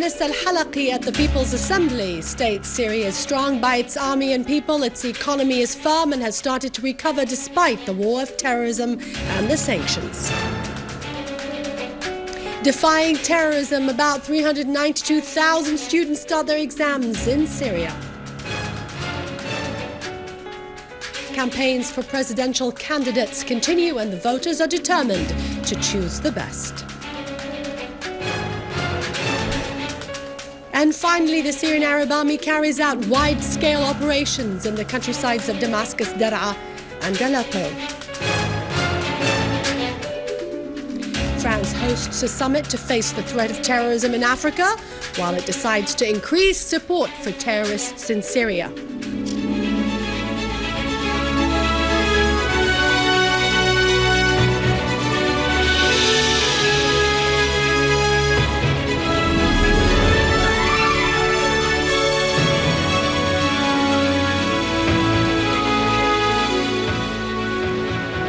Minister al-Halaqi at the People's Assembly states Syria is strong by its army and people, its economy is firm and has started to recover despite the war of terrorism and the sanctions. Defying terrorism, about 392,000 students start their exams in Syria. Campaigns for presidential candidates continue and the voters are determined to choose the best. And finally, the Syrian Arab Army carries out wide-scale operations in the countrysides of Damascus, Daraa and Aleppo. France hosts a summit to face the threat of terrorism in Africa, while it decides to increase support for terrorists in Syria.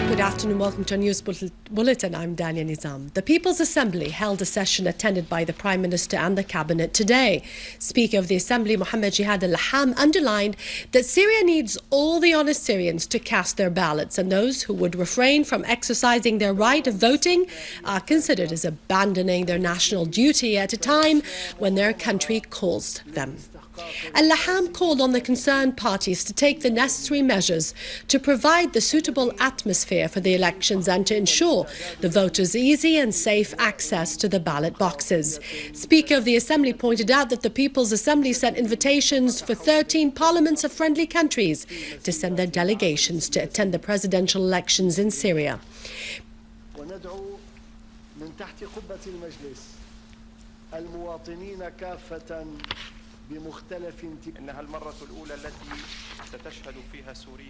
Good afternoon, welcome to our news bulletin. I'm Dania Nizam. The People's Assembly held a session attended by the Prime Minister and the Cabinet today. Speaker of the Assembly, Mohammed Jihad al-Laham, underlined that Syria needs all the honest Syrians to cast their ballots, and those who would refrain from exercising their right of voting are considered as abandoning their national duty at a time when their country calls them. Al-Laham called on the concerned parties to take the necessary measures to provide the suitable atmosphere for the elections and to ensure the voters' easy and safe access to the ballot boxes. Speaker of the Assembly pointed out that the People's Assembly sent invitations for 13 parliaments of friendly countries to send their delegations to attend the presidential elections in Syria.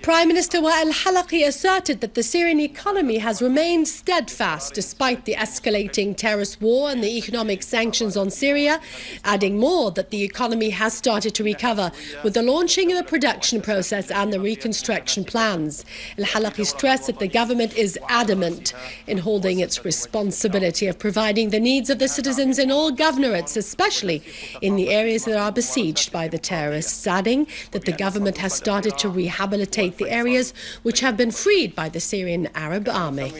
Prime Minister al-Halaqi asserted that the Syrian economy has remained steadfast despite the escalating terrorist war and the economic sanctions on Syria, adding more that the economy has started to recover with the launching of the production process and the reconstruction plans. Al-Halaqi stressed that the government is adamant in holding its responsibility of providing the needs of the citizens in all governorates, especially in the areas that are besieged by the terrorists, adding that the government has started to rehabilitate the areas which have been freed by the Syrian Arab Army.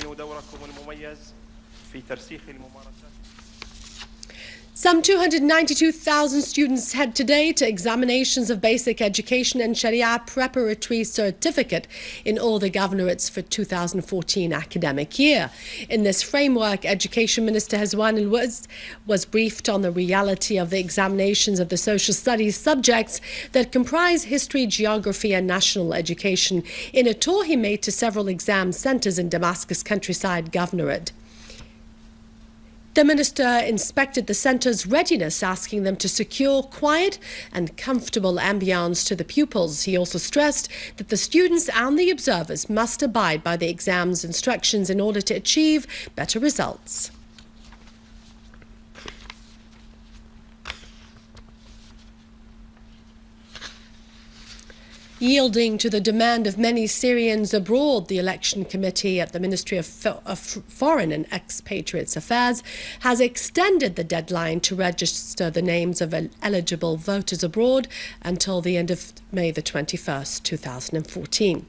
Some 292,000 students head today to examinations of basic education and Sharia preparatory certificate in all the governorates for 2014 academic year. In this framework, Education Minister Hazwan al-Waz was briefed on the reality of the examinations of the social studies subjects that comprise history, geography and national education in a tour he made to several exam centres in Damascus countryside governorate. The minister inspected the centre's readiness, asking them to secure quiet and comfortable ambience to the pupils. He also stressed that the students and the observers must abide by the exam's instructions in order to achieve better results. Yielding to the demand of many Syrians abroad, the Election Committee at the Ministry of Foreign and Expatriates Affairs has extended the deadline to register the names of eligible voters abroad until the end of May the 21st, 2014.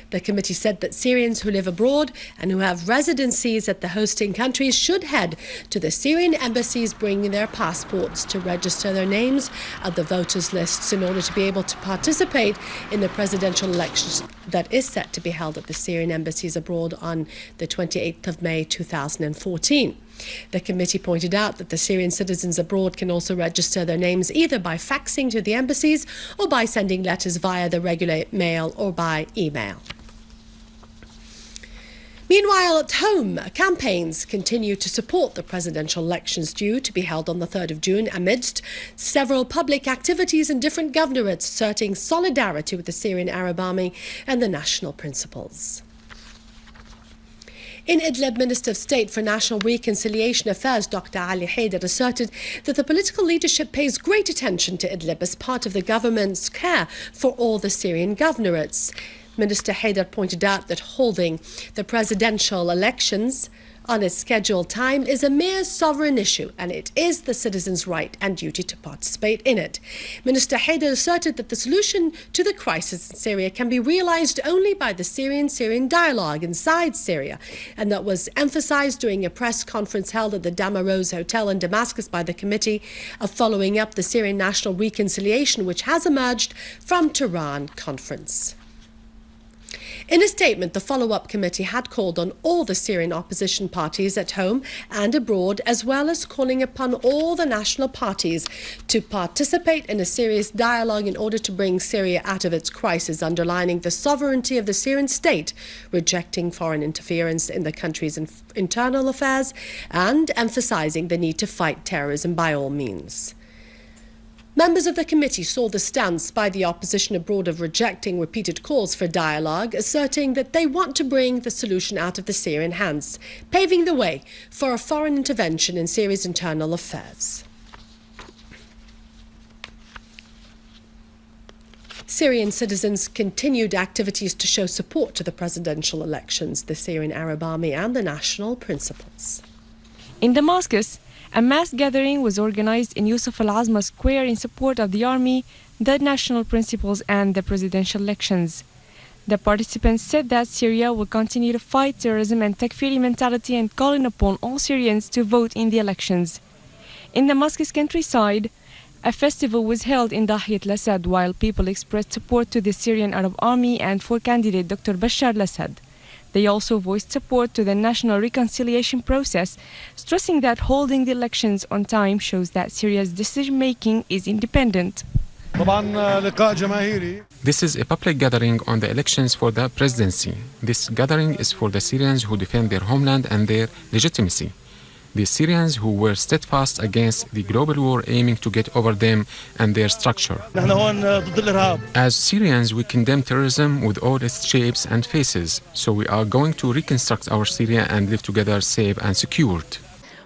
The committee said that Syrians who live abroad and who have residencies at the hosting countries should head to the Syrian embassies bringing their passports to register their names at the voters' lists in order to be able to participate in the presidential elections that is set to be held at the Syrian embassies abroad on the 28th of May 2014. The committee pointed out that the Syrian citizens abroad can also register their names either by faxing to the embassies or by sending letters via the regular mail or by email. Meanwhile, at home, campaigns continue to support the presidential elections due to be held on the 3rd of June amidst several public activities in different governorates asserting solidarity with the Syrian Arab Army and the national principles. In Idlib, Minister of State for National Reconciliation Affairs, Dr. Ali Haider, asserted that the political leadership pays great attention to Idlib as part of the government's care for all the Syrian governorates. Minister Haider pointed out that holding the presidential elections on its scheduled time is a mere sovereign issue, and it is the citizens' right and duty to participate in it. Minister Haider asserted that the solution to the crisis in Syria can be realized only by the Syrian dialogue inside Syria, and that was emphasized during a press conference held at the Daraa Hotel in Damascus by the Committee of Following Up the Syrian National Reconciliation, which has emerged from Tehran conference. In a statement, the follow-up committee had called on all the Syrian opposition parties at home and abroad, as well as calling upon all the national parties to participate in a serious dialogue in order to bring Syria out of its crisis, underlining the sovereignty of the Syrian state, rejecting foreign interference in the country's internal affairs, and emphasizing the need to fight terrorism by all means. Members of the committee saw the stance by the opposition abroad of rejecting repeated calls for dialogue, asserting that they want to bring the solution out of the Syrian hands, paving the way for a foreign intervention in Syria's internal affairs. Syrian citizens continued activities to show support to the presidential elections, the Syrian Arab Army and the national principles. In Damascus, a mass gathering was organized in Yusuf al-Azma Square in support of the army, the national principles and the presidential elections. The participants said that Syria will continue to fight terrorism and takfiri mentality and calling upon all Syrians to vote in the elections. In Damascus countryside, a festival was held in Dahiyat al-Assad while people expressed support to the Syrian Arab Army and for candidate Dr. Bashar al-Assad. They also voiced support to the national reconciliation process, stressing that holding the elections on time shows that Syria's decision-making is independent. This is a public gathering on the elections for the presidency. This gathering is for the Syrians who defend their homeland and their legitimacy. The Syrians who were steadfast against the global war aiming to get over them and their structure. As Syrians, we condemn terrorism with all its shapes and faces, so we are going to reconstruct our Syria and live together safe and secured.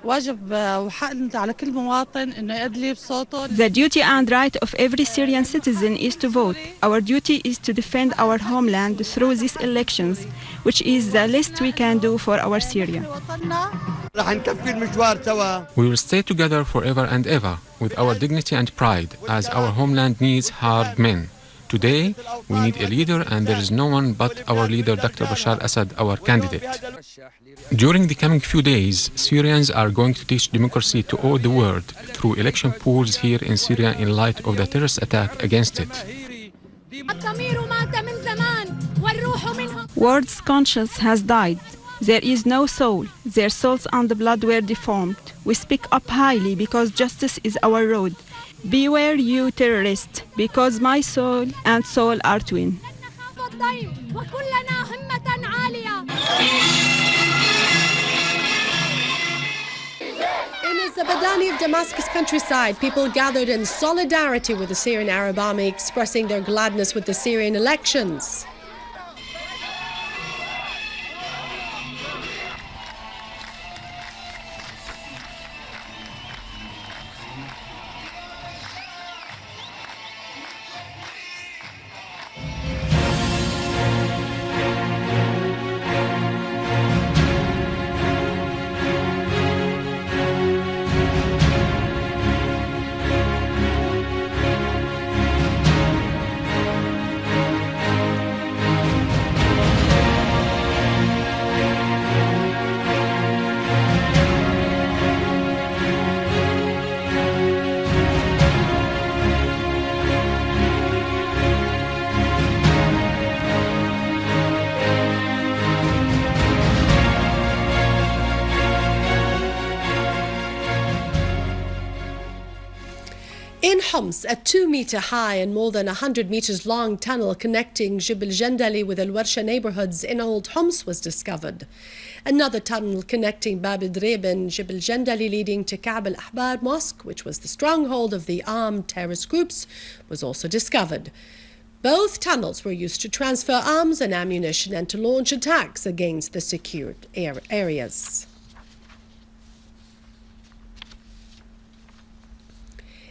The duty and right of every Syrian citizen is to vote. Our duty is to defend our homeland through these elections, which is the least we can do for our Syria. We will stay together forever and ever with our dignity and pride, as our homeland needs hard men. Today, we need a leader, and there is no one but our leader, Dr. Bashar al-Assad, our candidate. During the coming few days, Syrians are going to teach democracy to all the world through election polls here in Syria in light of the terrorist attack against it. World's conscience has died. There is no soul. Their souls and the blood were deformed. We speak up highly because justice is our road. Beware, you terrorists, because my soul and soul are twin. In the Zabadani of Damascus countryside, people gathered in solidarity with the Syrian Arab Army, expressing their gladness with the Syrian elections. In Homs, a 2-meter high and more than 100 meters long tunnel connecting Jebel Jandali with Al Warsha neighborhoods in Old Homs was discovered. Another tunnel connecting Bab Drib and Jebel Jandali leading to Ka'b al-Ahbar Mosque, which was the stronghold of the armed terrorist groups, was also discovered. Both tunnels were used to transfer arms and ammunition and to launch attacks against the secured areas.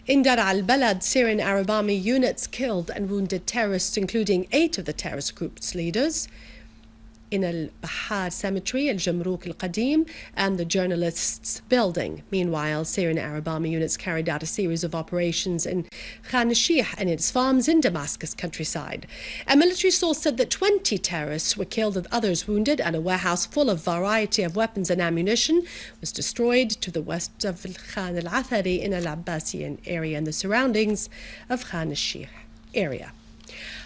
In Daraa al-Balad, Syrian Arab Army units killed and wounded terrorists, including 8 of the terrorist group's leaders. in Al-Bahar Cemetery, Al-Jamrouk Al-Qadim, and the Journalists Building. Meanwhile, Syrian Arab Army units carried out a series of operations in Khan al-Sheikh and its farms in Damascus countryside. A military source said that 20 terrorists were killed and others wounded, and a warehouse full of variety of weapons and ammunition was destroyed to the west of Khan al-Athari in Al-Abbasiyan area and the surroundings of Khan al-Sheikh area.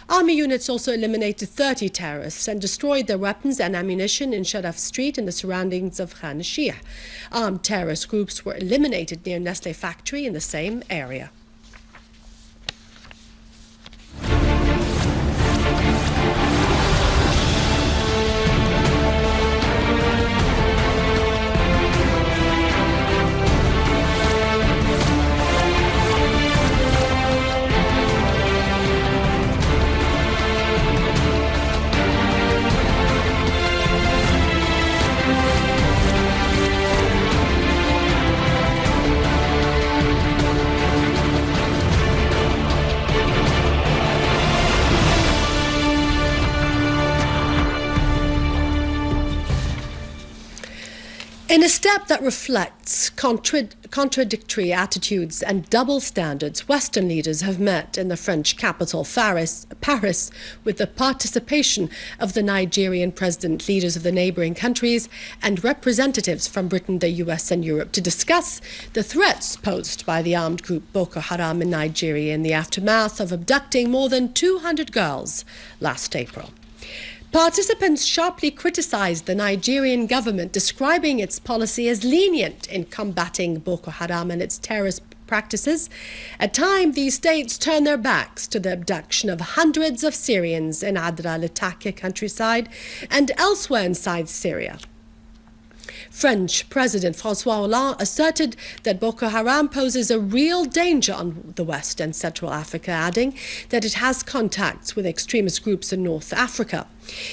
Army units also eliminated 30 terrorists and destroyed their weapons and ammunition in Sharaf Street and the surroundings of Khan al-Sheikh. Armed terrorist groups were eliminated near Nestle factory in the same area. In a step that reflects contradictory attitudes and double standards, Western leaders have met in the French capital, Paris, with the participation of the Nigerian president, leaders of the neighbouring countries, and representatives from Britain, the US and Europe to discuss the threats posed by the armed group Boko Haram in Nigeria in the aftermath of abducting more than 200 girls last April. Participants sharply criticised the Nigerian government, describing its policy as lenient in combating Boko Haram and its terrorist practices. At times, these states turned their backs to the abduction of hundreds of Syrians in Daraa, Latakia countryside and elsewhere inside Syria. French President François Hollande asserted that Boko Haram poses a real danger on the West and Central Africa, adding that it has contacts with extremist groups in North Africa.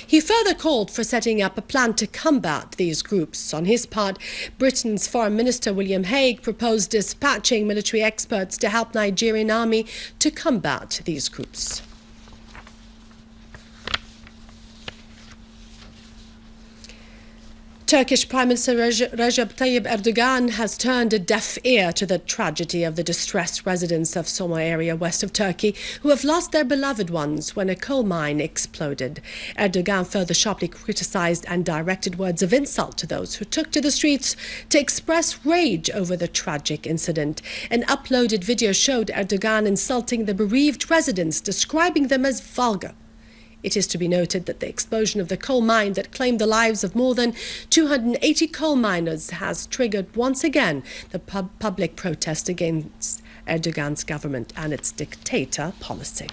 He further called for setting up a plan to combat these groups. On his part, Britain's Foreign Minister William Hague proposed dispatching military experts to help Nigerian army to combat these groups. Turkish Prime Minister Recep Tayyip Erdogan has turned a deaf ear to the tragedy of the distressed residents of Soma area west of Turkey who have lost their beloved ones when a coal mine exploded. Erdogan further sharply criticised and directed words of insult to those who took to the streets to express rage over the tragic incident. An uploaded video showed Erdogan insulting the bereaved residents, describing them as vulgar. It is to be noted that the explosion of the coal mine that claimed the lives of more than 280 coal miners has triggered once again the public protest against Erdogan's government and its dictator policy.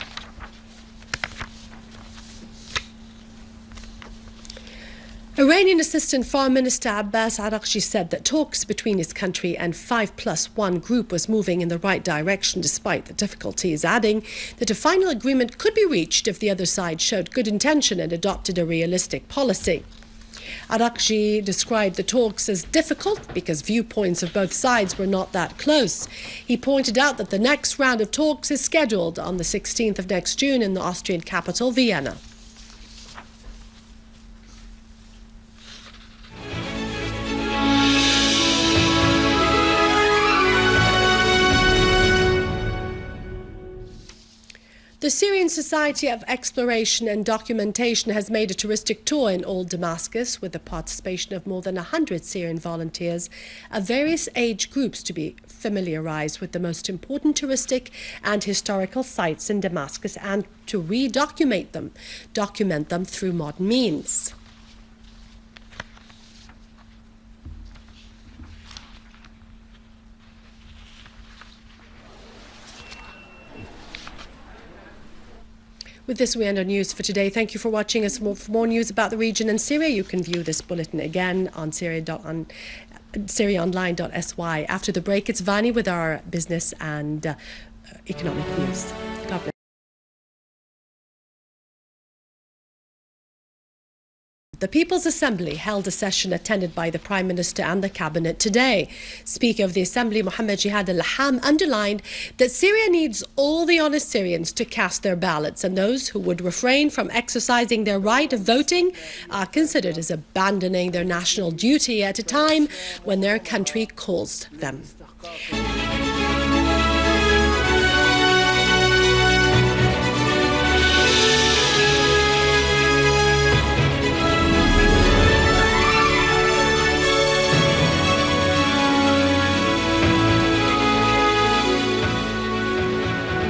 Iranian Assistant Foreign Minister Abbas Araghchi said that talks between his country and 5+1 group was moving in the right direction despite the difficulties, adding that a final agreement could be reached if the other side showed good intention and adopted a realistic policy. Araghchi described the talks as difficult because viewpoints of both sides were not that close. He pointed out that the next round of talks is scheduled on the 16th of next June in the Austrian capital, Vienna. The Syrian Society of Exploration and Documentation has made a touristic tour in Old Damascus with the participation of more than 100 Syrian volunteers of various age groups to be familiarized with the most important touristic and historical sites in Damascus and to document them through modern means. With this, we end our news for today. Thank you for watching us. For more news about the region and Syria, you can view this bulletin again on syriaonline.sy. After the break, it's Vani with our business and economic news. God bless. The People's Assembly held a session attended by the Prime Minister and the Cabinet today. Speaker of the Assembly, Mohammed Jihad al-Laham, underlined that Syria needs all the honest Syrians to cast their ballots, and those who would refrain from exercising their right of voting are considered as abandoning their national duty at a time when their country calls them.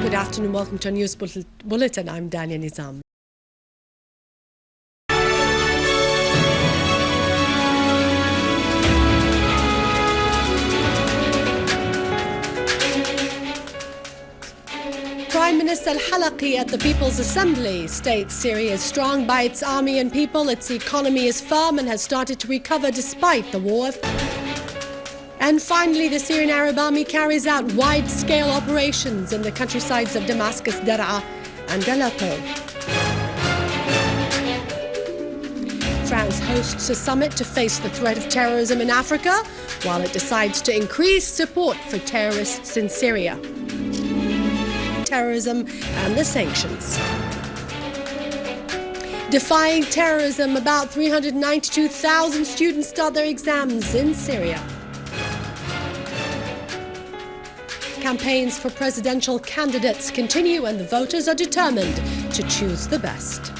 Good afternoon, welcome to our news bulletin. I'm Daraa Nizam. Prime Minister al-Halaqi at the People's Assembly states Syria is strong by its army and people, its economy is firm and has started to recover despite the war. And finally, the Syrian Arab Army carries out wide-scale operations in the countrysides of Damascus, Daraa and Aleppo. France hosts a summit to face the threat of terrorism in Africa, while it decides to increase support for terrorists in Syria. Terrorism and the sanctions. Defying terrorism, about 392,000 students start their exams in Syria. Campaigns for presidential candidates continue and the voters are determined to choose the best.